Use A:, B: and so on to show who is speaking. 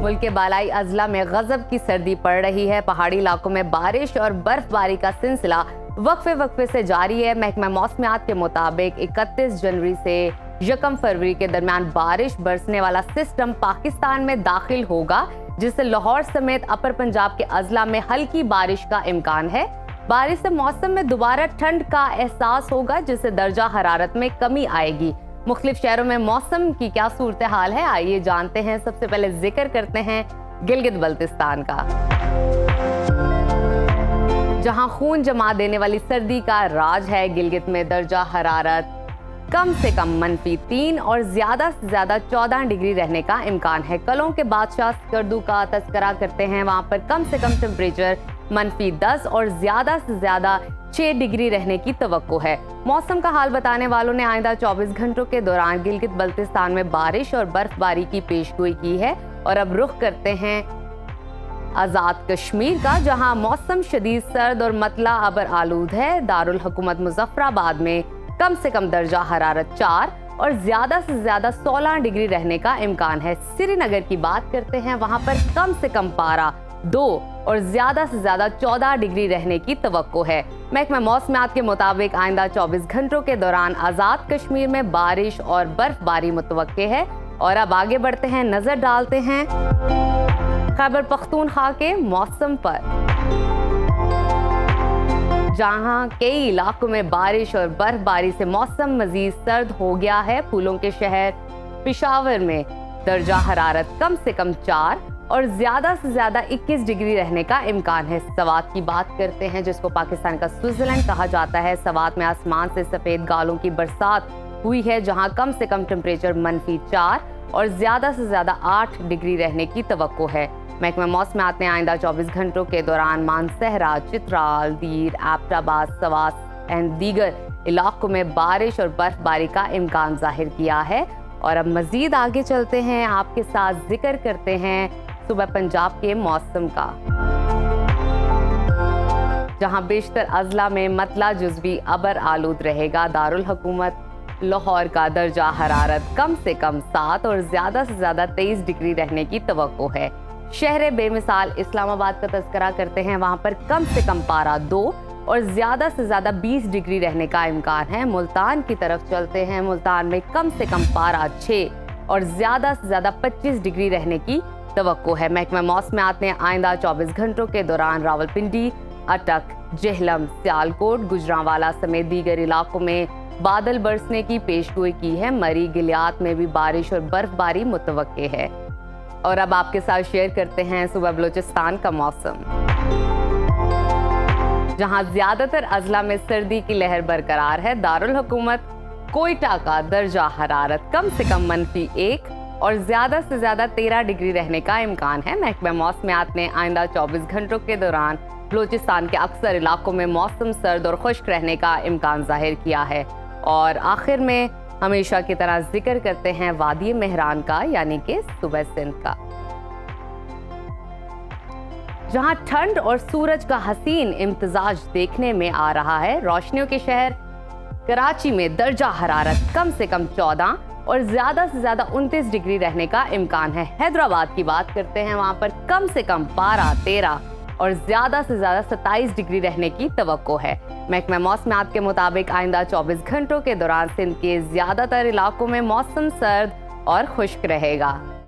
A: ملک کے بالائی اضلاع میں غضب کی سردی پڑ رہی ہے۔ پہاڑی علاقوں میں بارش اور برف باری کا سلسلہ وقفے سے جاری ہے۔ محکمہ موسمیات کے مطابق 31 جنوری سے 1 فروری کے درمیان بارش برسنے والا سسٹم پاکستان میں داخل ہوگا، جس سے لاہور سمیت اپر پنجاب کے اضلاع میں ہلکی بارش کا امکان ہے۔ بارش سے موسم میں دوبارہ ٹھنڈ کا احساس ہوگا، جس سے درجہ حرارت میں کمی آئے گی۔ مختلف شہروں میں موسم کی کیا صورتحال ہے، آئیے جانتے ہیں۔ سب سے پہلے ذکر کرتے ہیں گلگت بلتستان کا، جہاں خون جما دینے والی سردی کا راج ہے۔ گلگت میں درجہ حرارت کم سے کم -3 اور زیادہ سے زیادہ 14 ڈگری رہنے کا امکان ہے۔ کلوں کے بادشاہ سکردو کا تذکرہ کرتے ہیں، وہاں پر کم سے کم ٹمپریچر -10 اور زیادہ سے زیادہ 6 ڈگری رہنے کی توقع ہے۔ موسم کا حال بتانے والوں نے آئندہ 24 گھنٹوں کے دوران گلگت بلتستان میں بارش اور برف باری کی پیشگوئی کی ہے۔ اور اب رخ کرتے ہیں آزاد کشمیر کا، جہاں موسم شدید سرد اور مطلع ابر آلود ہے۔ دارالحکومت مظفر آباد میں کم سے کم درجہ حرارت 4 اور زیادہ سے زیادہ 16 ڈگری رہنے کا امکان ہے۔ سری نگر کی بات کرتے ہیں، وہاں پر کم سے کم پارہ 2 اور زیادہ سے زیادہ 14 ڈگری رہنے کی توقع ہے۔ محکمہ موسمیات کے مطابق آئندہ 24 گھنٹوں کے دوران آزاد کشمیر میں بارش اور برف باری متوقع ہے۔ اور اب آگے بڑھتے ہیں، نظر ڈالتے ہیں خیبر پختونخوا کے موسم پر، جہاں کئی علاقوں میں بارش اور برف باری سے موسم مزید سرد ہو گیا ہے۔ پھولوں کے شہر پشاور میں درجہ حرارت کم سے کم 4 اور زیادہ سے زیادہ 21 ڈگری رہنے کا امکان ہے۔ سوات کی بات کرتے ہیں، جس کو پاکستان کا سوئٹزرلینڈ کہا جاتا ہے۔ سوات میں آسمان سے سفید گالوں کی برسات ہوئی ہے، جہاں کم سے کم ٹمپریچر -4 اور زیادہ سے زیادہ 8 ڈگری رہنے کی توقع ہے۔ محکمہ موسمیات نے آئندہ 24 گھنٹوں کے دوران مانسہرہ، چترال، دیر، ایبٹ آباد، سواس اور دیگر علاقوں میں بارش اور برف باری کا امکان ظاہر کیا ہے۔ اور اب مزید آگے چلتے ہیں، آپ کے ساتھ ذکر کرتے ہیں صوبہ پنجاب کے موسم کا، جہاں بیشتر اضلاع میں مطلع جزوی ابر آلود رہے گا۔ دارالحکومت لاہور کا درجہ حرارت کم سے کم 7 اور زیادہ سے زیادہ 23 ڈگری رہنے کی توقع ہے۔ شہر بے مثال اسلام آباد کا تذکرہ کرتے ہیں، وہاں پر کم سے کم پارہ 2 اور زیادہ سے زیادہ 20 ڈگری رہنے کا امکان ہے۔ ملتان کی طرف چلتے ہیں، ملتان میں کم سے کم پارہ 6 اور زیادہ سے زیادہ 25 ڈگری رہنے کی توقع ہے۔ محکمہ موسمیات نے آئندہ 24 گھنٹوں کے دوران راولپنڈی، اٹک، جہلم، سیالکوٹ، گجرانوالہ سمیت دیگر علاقوں میں بادل برسنے کی پیشگوئی کی ہے۔ مری گلیات میں بھی بارش اور برف باری متوقع ہے۔ اور اب آپ کے ساتھ شیئر کرتے ہیں صوبہ بلوچستان کا موسم، جہاں زیادہ تر اضلاع میں سردی کی لہر برقرار ہے۔ دارالحکومت کوئٹہ کا درجہ حرارت کم سے کم -1 اور زیادہ سے زیادہ 13 ڈگری رہنے کا امکان ہے۔ محکمہ موسمیات نے آئندہ 24 گھنٹوں کے دوران بلوچستان کے اکثر علاقوں میں موسم سرد اور خشک رہنے کا امکان ظاہر کیا ہے۔ اور آخر میں ہمیشہ کی طرح ذکر کرتے ہیں وادی مہران کا، یعنی کہ صوبہ سندھ کا، جہاں ٹھنڈ اور سورج کا حسین امتزاج دیکھنے میں آ رہا ہے۔ روشنیوں کے شہر کراچی میں درجہ حرارت کم سے کم 14 اور زیادہ سے زیادہ 29 ڈگری رہنے کا امکان ہے۔ حیدرآباد کی بات کرتے ہیں، وہاں پر کم سے کم پارہ 13 اور زیادہ سے زیادہ 27 ڈگری رہنے کی توقع ہے۔ محکمہ موسمیات کے مطابق آئندہ 24 گھنٹوں کے دوران سندھ کے زیادہ تر علاقوں میں موسم سرد اور خشک رہے گا۔